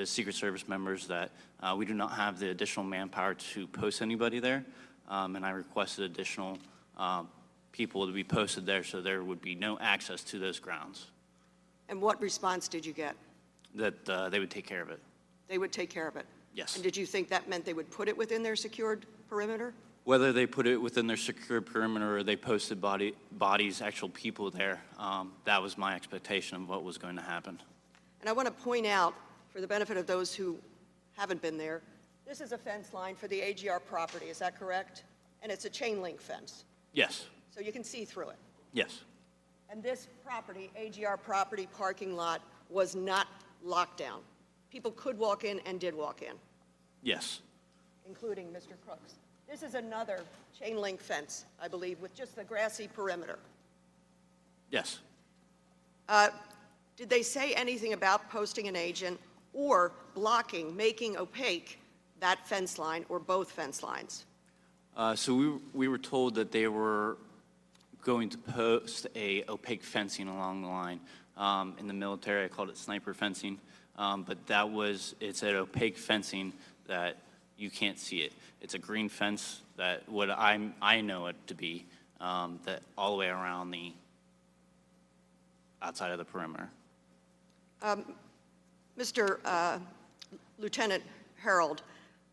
Secret Service members that we do not have the additional manpower to post anybody there, and I requested additional people to be posted there so there would be no access to those grounds. And what response did you get? That they would take care of it. They would take care of it? Yes. And did you think that meant they would put it within their secured perimeter? Whether they put it within their secure perimeter or they posted bodies, actual people there, that was my expectation of what was going to happen. And I want to point out, for the benefit of those who haven't been there, this is a fence line for the AGR property, is that correct? And it's a chain link fence, Yes, so you can see through it. yes. And this property, AGR property parking lot, was not locked down. People could walk in and did walk in, Yes. including Mr. Crooks. This is another chain link fence, I believe, with just the grassy perimeter. Yes. Did they say anything about posting an agent or blocking, making opaque that fence line or both fence lines? So we were told that they were going to post a opaque fencing along the line. In the military, I called it sniper fencing, but it's an opaque fencing that you can't see it. It's a green fence that what I know it to be, that all the way around the outside of the perimeter. Mr. Lieutenant Harold,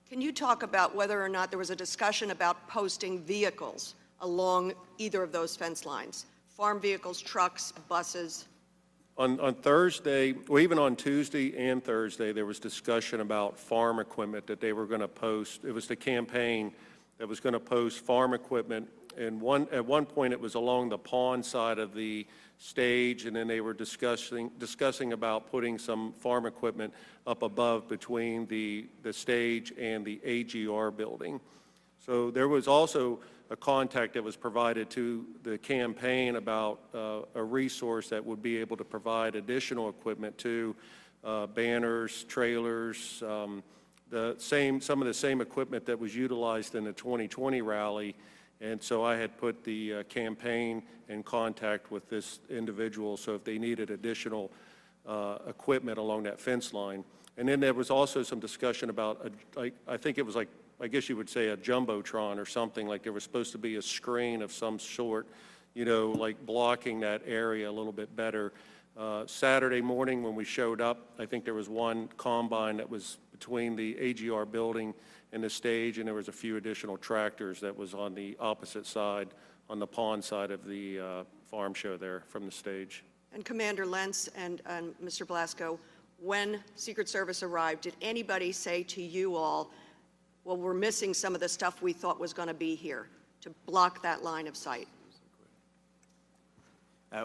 can you talk about whether or not there was a discussion about posting vehicles along either of those fence lines? Farm vehicles, trucks, buses? On Thursday, or even on Tuesday and Thursday, there was discussion about farm equipment that they were going to post. It was the campaign that was going to post farm equipment. And at one point, it was along the pond side of the stage, and then they were discussing about putting some farm equipment up above between the stage and the AGR building. So there was also a contact that was provided to the campaign about a resource that would be able to provide additional equipment to banners, trailers, some of the same equipment that was utilized in the 2020 rally. And so I had put the campaign in contact with this individual, so if they needed additional equipment along that fence line. And then there was also some discussion about, I think it was like, I guess you would say a jumbotron or something, like there was supposed to be a screen of some sort, you know, like blocking that area a little bit better. Saturday morning when we showed up, I think there was one combine that was between the AGR building and the stage, and there was a few additional tractors that was on the opposite side, on the pond side of the farm show there from the stage. And Commander Lentz and Mr. Blasco, when Secret Service arrived, did anybody say to you all, well, we're missing some of the stuff we thought was going to be here, to block that line of sight?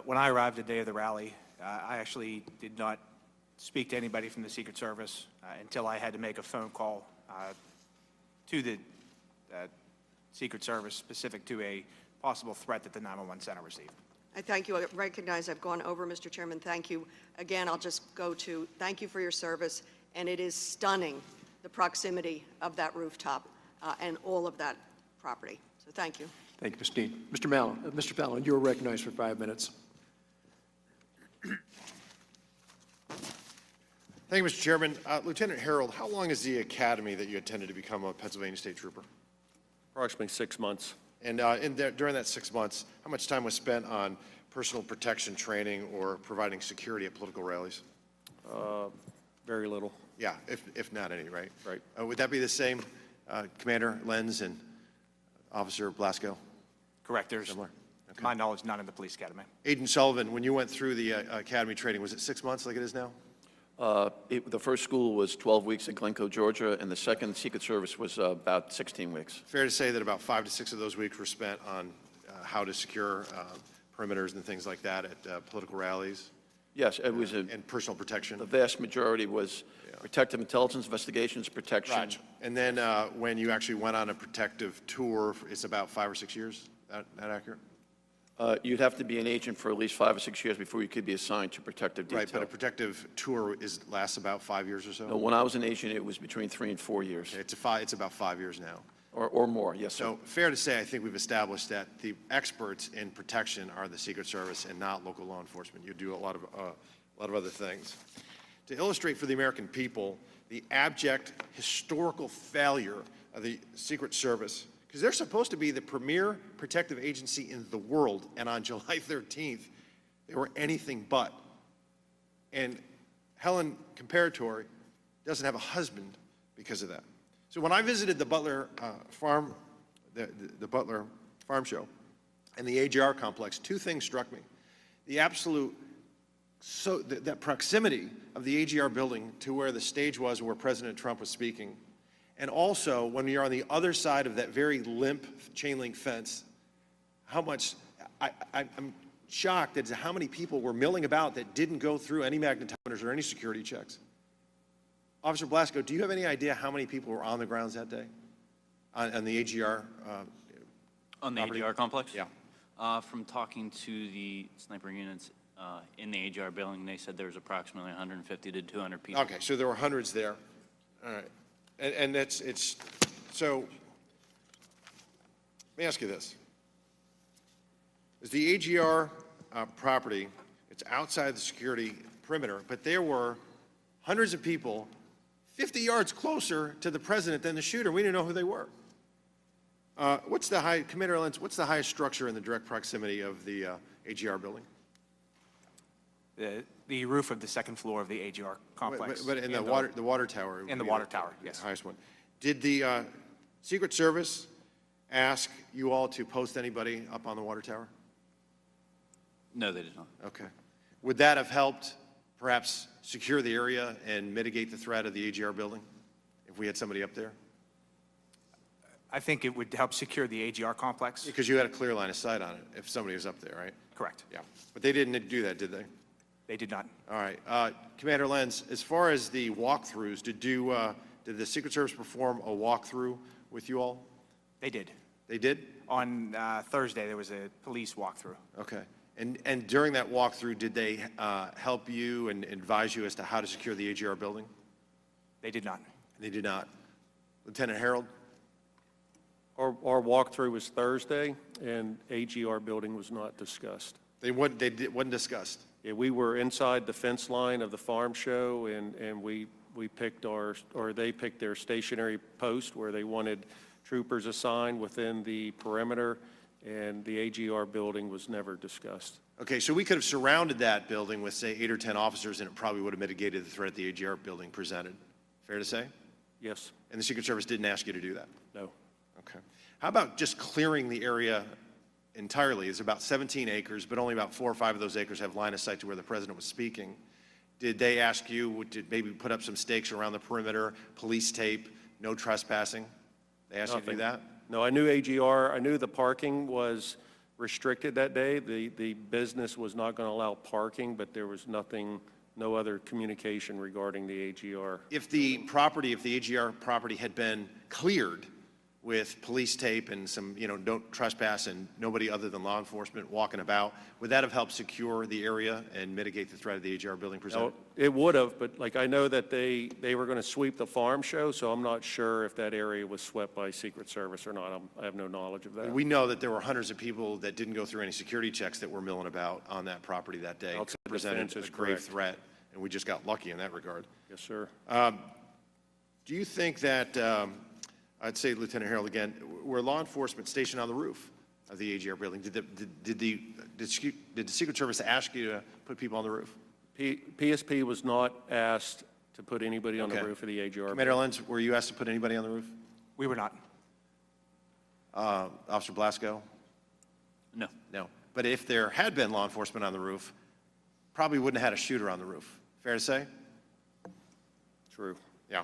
When I arrived the day of the rally, I actually did not speak to anybody from the Secret Service until I had to make a phone call to the Secret Service specific to a possible threat that the 911 center received. I thank you. I recognize I've gone over, Mr. Chairman. Thank you. Again, I'll just go to thank you for your service, and it is stunning, the proximity of that rooftop and all of that property. So thank you. Thank you, Ms. Dean. Mr. Fallon, you are recognized for 5 minutes. Thank you, Mr. Chairman. Lieutenant Harold, how long is the academy that you attended to become a Pennsylvania State Trooper? Approximately 6 months. And during that 6 months, how much time was spent on personal protection training or providing security at political rallies? Very little. Yeah, if not any, right? Right. Would that be the same, Commander Lenz and Officer Blasco? Correct. There's, Similar? to my knowledge, none in the police academy. Agent Sullivan, when you went through the academy training, was it 6 months like it is now? The first school was 12 weeks at Glencoe, Georgia, and the second Secret Service was about 16 weeks. Fair to say that about 5 to 6 of those weeks were spent on how to secure perimeters and things like that at political rallies? Yes, it was And personal protection? the vast majority was protective intelligence investigations, protection. Gotcha. And then when you actually went on a protective tour, it's about 5 or 6 years? That accurate? You'd have to be an agent for at least 5 or 6 years before you could be assigned to protective detail. Right, but a protective tour lasts about 5 years or so? No, when I was an agent, it was between 3 and 4 years. Okay, it's about 5 years now. Or more, yes, sir. So fair to say, I think we've established that the experts in protection are the Secret Service and not local law enforcement. You do a lot of other things. To illustrate for the American people the abject historical failure of the Secret Service, because they're supposed to be the premier protective agency in the world, and on July 13th, they were anything but. And Helen Comparatori doesn't have a husband because of that. So when I visited the Butler Farm, the Butler Farm Show and the AGR complex, two things struck me. The absolute, that proximity of the AGR building to where the stage was and where President Trump was speaking. And also, when you're on the other side of that very limp chain link fence, how much, I'm shocked as to how many people were milling about that didn't go through any magnetometers or any security checks. Officer Blasco, do you have any idea how many people were on the grounds that day on the AGR? On the property? AGR complex? Yeah. From talking to the sniper units in the AGR building, they said there was approximately 150 to 200 people. Okay, so there were hundreds there. All right. And so, let me ask you this. Is the AGR property, it's outside the security perimeter, but there were hundreds of people 50 yards closer to the president than the shooter. We didn't know who they were. Commander Lenz, what's the highest structure in the direct proximity of the AGR building? The roof of the second floor of the AGR complex. But in the water tower. In the water tower, yes. The highest one. Did the Secret Service ask you all to post anybody up on the water tower? No, they did not. Okay. Would that have helped perhaps secure the area and mitigate the threat of the AGR building if we had somebody up there? I think it would help secure the AGR complex. Because you had a clear line of sight on it if somebody was up there, right? Correct. Yeah. But they didn't do that, did they? They did not. All right. Commander Lenz, as far as the walkthroughs, did the Secret Service perform a walkthrough with you all? They did. They did? On Thursday, there was a police walkthrough. Okay. And during that walkthrough, did they help you and advise you as to how to secure the AGR building? They did not. They did not. Lieutenant Harold? Our walkthrough was Thursday, and AGR building was not discussed. Wasn't discussed? Yeah, we were inside the fence line of the farm show, and we picked they picked their stationary post where they wanted troopers assigned within the perimeter, and the AGR building was never discussed. Okay, so we could have surrounded that building with, say, 8 or 10 officers, and it probably would have mitigated the threat the AGR building presented. Fair to say? Yes. And the Secret Service didn't ask you to do that? No. Okay. How about just clearing the area entirely? It's about 17 acres, but only about 4 or 5 of those acres have line of sight to where the president was speaking. Did they ask you to maybe put up some stakes around the perimeter, police tape, no trespassing? They asked you to do that? No, I knew AGR, I knew the parking was restricted that day. The business was not going to allow parking, but there was nothing, no other communication regarding the AGR. If the AGR property had been cleared with police tape and some, don't trespass and nobody other than law enforcement walking about, would that have helped secure the area and mitigate the threat of the AGR building presented? No, it would have, but I know that they were going to sweep the farm show, so I'm not sure if that area was swept by Secret Service or not. I have no knowledge of that. We know that there were hundreds of people that didn't go through any security checks that were milling about on that property that day. Outside the Presented fence is a grave correct. threat, and we just got lucky in that regard. Yes, sir. Do you think that, I'd say, Lieutenant Harold again, were law enforcement stationed on the roof of the AGR building? Did the Secret Service ask you to put people on the roof? PSP was not asked to put anybody on the Okay. roof of the AGR. Commander Lenz, were you asked to put anybody on the roof? We were not. Officer Blasco? No. No. But if there had been law enforcement on the roof, probably wouldn't have had a shooter on the roof. Fair to say? True. Yeah.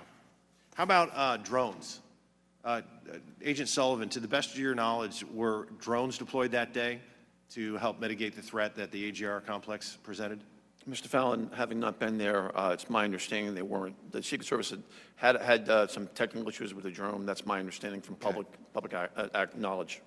How about drones? Agent Sullivan, to the best of your knowledge, were drones deployed that day to help mitigate the threat that the AGR complex presented? Mr. Fallon, having not been there, it's my understanding they weren't. The Secret Service had some technical issues with the drone. That's my understanding from public knowledge.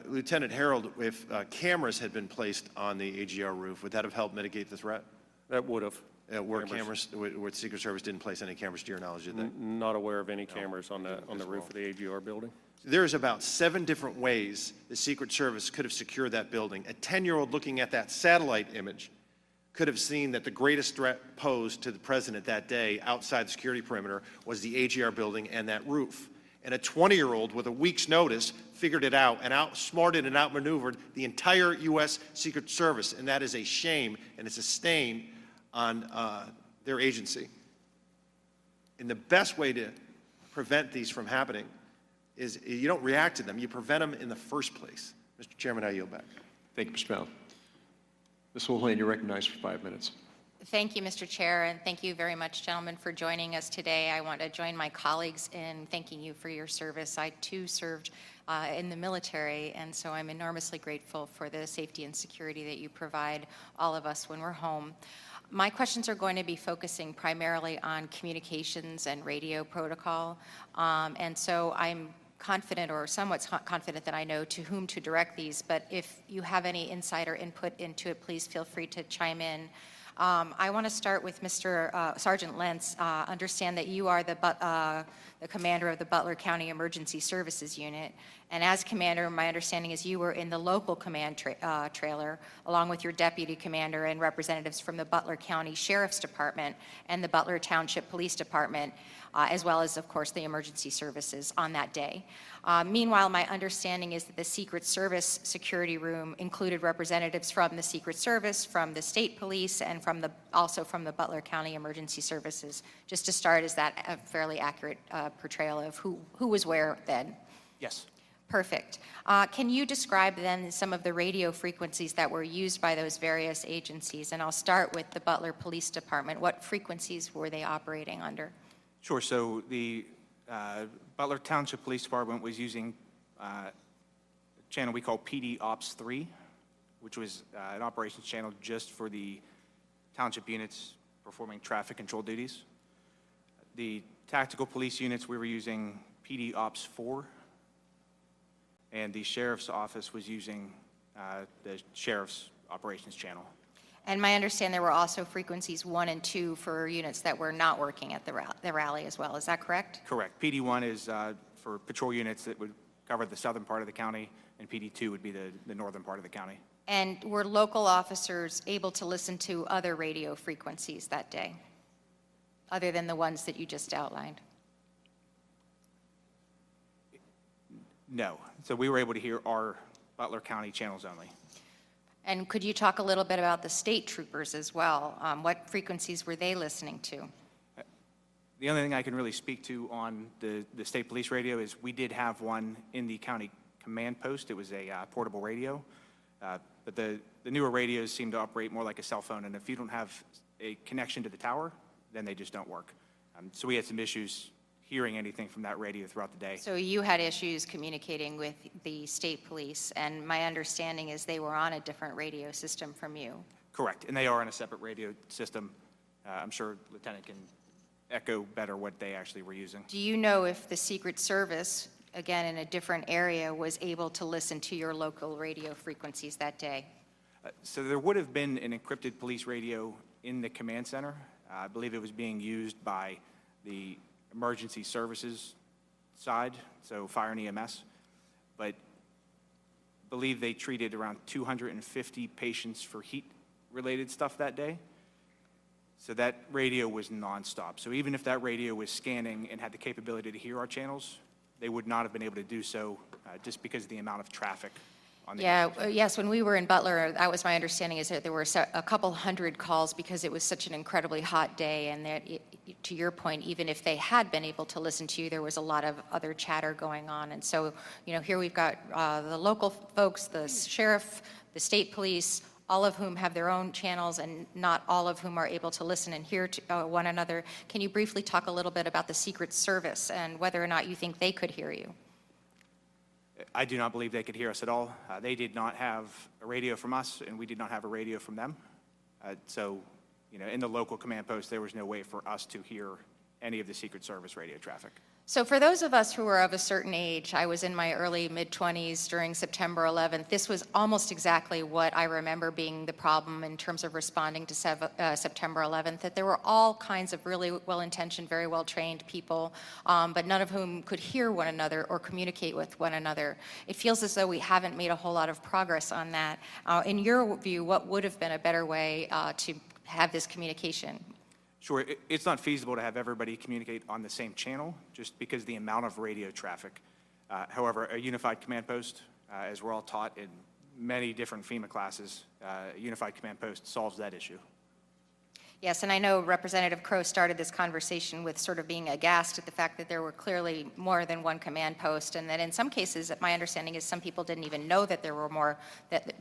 Lieutenant Harold, if cameras had been placed on the AGR roof, would that have helped mitigate the threat? That would have. Where the Secret Service didn't place any cameras to your knowledge, did they? Not aware of any cameras on the roof of the AGR building. There's about 7 different ways the Secret Service could have secured that building. A 10-year-old looking at that satellite image could have seen that the greatest threat posed to the president that day outside the security perimeter was the AGR building and that roof. And a 20-year-old with a week's notice figured it out and outsmarted and outmaneuvered the entire U.S. Secret Service. And that is a shame, and it's a stain on their agency. And the best way to prevent these from happening is you don't react to them, you prevent them in the first place. Mr. Chairman, I yield back. Thank you, Mr. Fallon. Ms. Houlihan, you're recognized for 5 minutes. Thank you, Mr. Chair, and thank you very much, gentlemen, for joining us today. I want to join my colleagues in thanking you for your service. I, too, served in the military, and so I'm enormously grateful for the safety and security that you provide all of us when we're home. My questions are going to be focusing primarily on communications and radio protocol, and so I'm confident or somewhat confident that I know to whom to direct these, but if you have any insight or input into it, please feel free to chime in. I want to start with Mr. Sergeant Lentz. Understand that you are the commander of the Butler County Emergency Services Unit, and as commander, my understanding is you were in the local command trailer, along with your deputy commander and representatives from the Butler County Sheriff's Department and the Butler Township Police Department, as well as, of course, the emergency services on that day. Meanwhile, my understanding is that the Secret Service security room included representatives from the Secret Service, from the state police, and also from the Butler County Emergency Services. Just to start, is that a fairly accurate portrayal of who was where then? Yes. Perfect. Can you describe then some of the radio frequencies that were used by those various agencies? And I'll start with the Butler Police Department. What frequencies were they operating under? Sure. So the Butler Township Police Department was using a channel we call PD Ops 3, which was an operations channel just for the township units performing traffic control duties. The tactical police units, we were using PD Ops 4, and the sheriff's office was using the sheriff's operations channel. And my understanding there were also frequencies 1 and 2 for units that were not working at the rally as well. Is that correct? Correct. PD1 is for patrol units that would cover the southern part of the county, and PD2 would be the northern part of the county. And were local officers able to listen to other radio frequencies that day, other than the ones that you just outlined? No. So we were able to hear our Butler County channels only. And could you talk a little bit about the state troopers as well? What frequencies were they listening to? The only thing I can really speak to on the state police radio is we did have one in the county command post. It was a portable radio. But the newer radios seem to operate more like a cell phone, and if you don't have a connection to the tower, then they just don't work. So we had some issues hearing anything from that radio throughout the day. So you had issues communicating with the state police, and my understanding is they were on a different radio system from you. Correct, and they are on a separate radio system. I'm sure Lieutenant can echo better what they actually were using. Do you know if the Secret Service, again in a different area, was able to listen to your local radio frequencies that day? So there would have been an encrypted police radio in the command center. I believe it was being used by the emergency services side, so fire and EMS, but believe they treated around 250 patients for heat-related stuff that day. So that radio was nonstop. So even if that radio was scanning and had the capability to hear our channels, they would not have been able to do so just because of the amount of traffic on the Yes, when we were in Butler, that was my understanding, is that there were a couple hundred calls because it was such an incredibly hot day, and that, to your point, even if they had been able to listen to you, there was a lot of other chatter going on. And so, here we've got the local folks, the sheriff, the state police, all of whom have their own channels, and not all of whom are able to listen and hear to one another. Can you briefly talk a little bit about the Secret Service and whether or not you think they could hear you? I do not believe they could hear us at all. They did not have a radio from us, and we did not have a radio from them. So, in the local command post, there was no way for us to hear any of the Secret Service radio traffic. So for those of us who are of a certain age, I was in my early mid-20s during September 11th. This was almost exactly what I remember being the problem in terms of responding to September 11th, that there were all kinds of really well-intentioned, very well-trained people, but none of whom could hear one another or communicate with one another. It feels as though we haven't made a whole lot of progress on that. In your view, what would have been a better way to have this communication? Sure, it's not feasible to have everybody communicate on the same channel just because of the amount of radio traffic. However, a unified command post, as we're all taught in many different FEMA classes, a unified command post solves that issue. Yes, and I know Representative Crow started this conversation with sort of being aghast at the fact that there were clearly more than one command post, and that in some cases, my understanding is some people didn't even know that there were more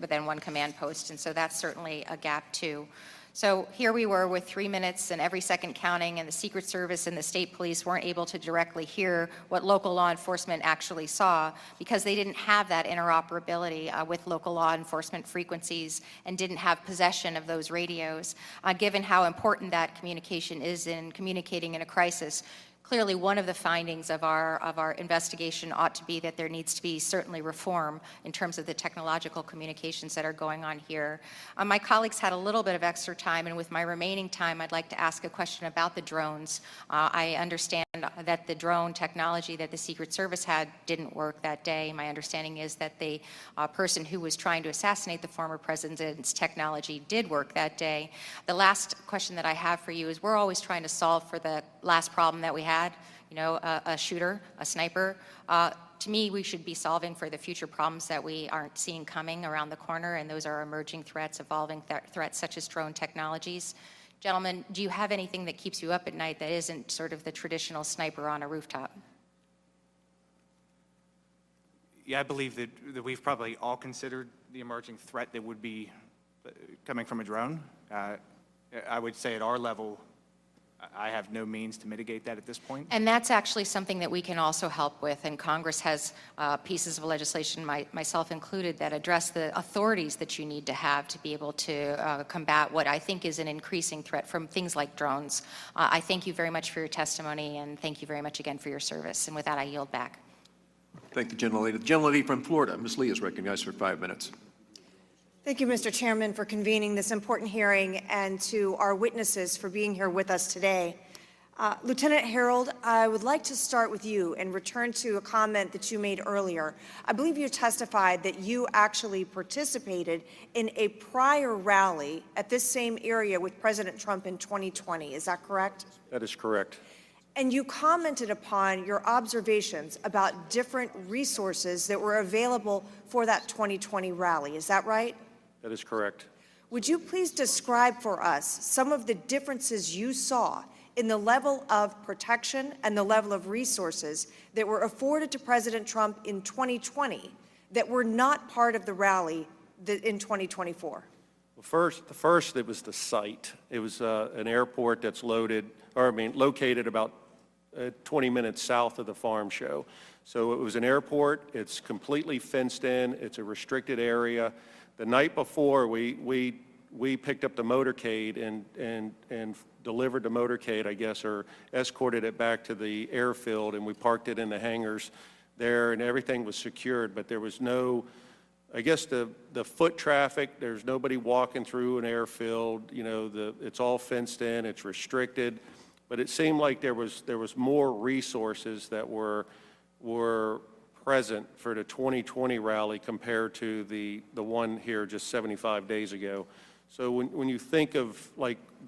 than one command post, and so that's certainly a gap too. So here we were with 3 minutes and every second counting, and the Secret Service and the state police weren't able to directly hear what local law enforcement actually saw because they didn't have that interoperability with local law enforcement frequencies and didn't have possession of those radios. Given how important that communication is in communicating in a crisis, clearly one of the findings of our investigation ought to be that there needs to be certainly reform in terms of the technological communications that are going on here. My colleagues had a little bit of extra time, and with my remaining time, I'd like to ask a question about the drones. I understand that the drone technology that the Secret Service had didn't work that day. My understanding is that the person who was trying to assassinate the former president's technology did work that day. The last question that I have for you is we're always trying to solve for the last problem that we had, a shooter, a sniper. To me, we should be solving for the future problems that we aren't seeing coming around the corner, and those are emerging threats, evolving threats such as drone technologies. Gentlemen, do you have anything that keeps you up at night that isn't sort of the traditional sniper on a rooftop? Yeah, I believe that we've probably all considered the emerging threat that would be coming from a drone. I would say at our level, I have no means to mitigate that at this point. And that's actually something that we can also help with, and Congress has pieces of legislation, myself included, that address the authorities that you need to have to be able to combat what I think is an increasing threat from things like drones. I thank you very much for your testimony, and thank you very much again for your service. And with that, I yield back. Thank the gentlelady. The gentlelady from Florida, Ms. Lee, is recognized for 5 minutes. Thank you, Mr. Chairman, for convening this important hearing, and to our witnesses for being here with us today. Lieutenant Harold, I would like to start with you and return to a comment that you made earlier. I believe you testified that you actually participated in a prior rally at this same area with President Trump in 2020. Is that correct? That is correct. And you commented upon your observations about different resources that were available for that 2020 rally. Is that right? That is correct. Would you please describe for us some of the differences you saw in the level of protection and the level of resources that were afforded to President Trump in 2020 that were not part of the rally in 2024? Well, first, it was the site. It was an airport that's located about 20 minutes south of the farm show. So it was an airport. It's completely fenced in. It's a restricted area. The night before, we picked up the motorcade and delivered the motorcade, I guess, or escorted it back to the airfield, and we parked it in the hangars there, and everything was secured. But there was no, I guess, the foot traffic. There's nobody walking through an airfield. It's all fenced in. It's restricted. But it seemed like there was more resources that were present for the 2020 rally compared to the one here just 75 days ago. So when you think of like the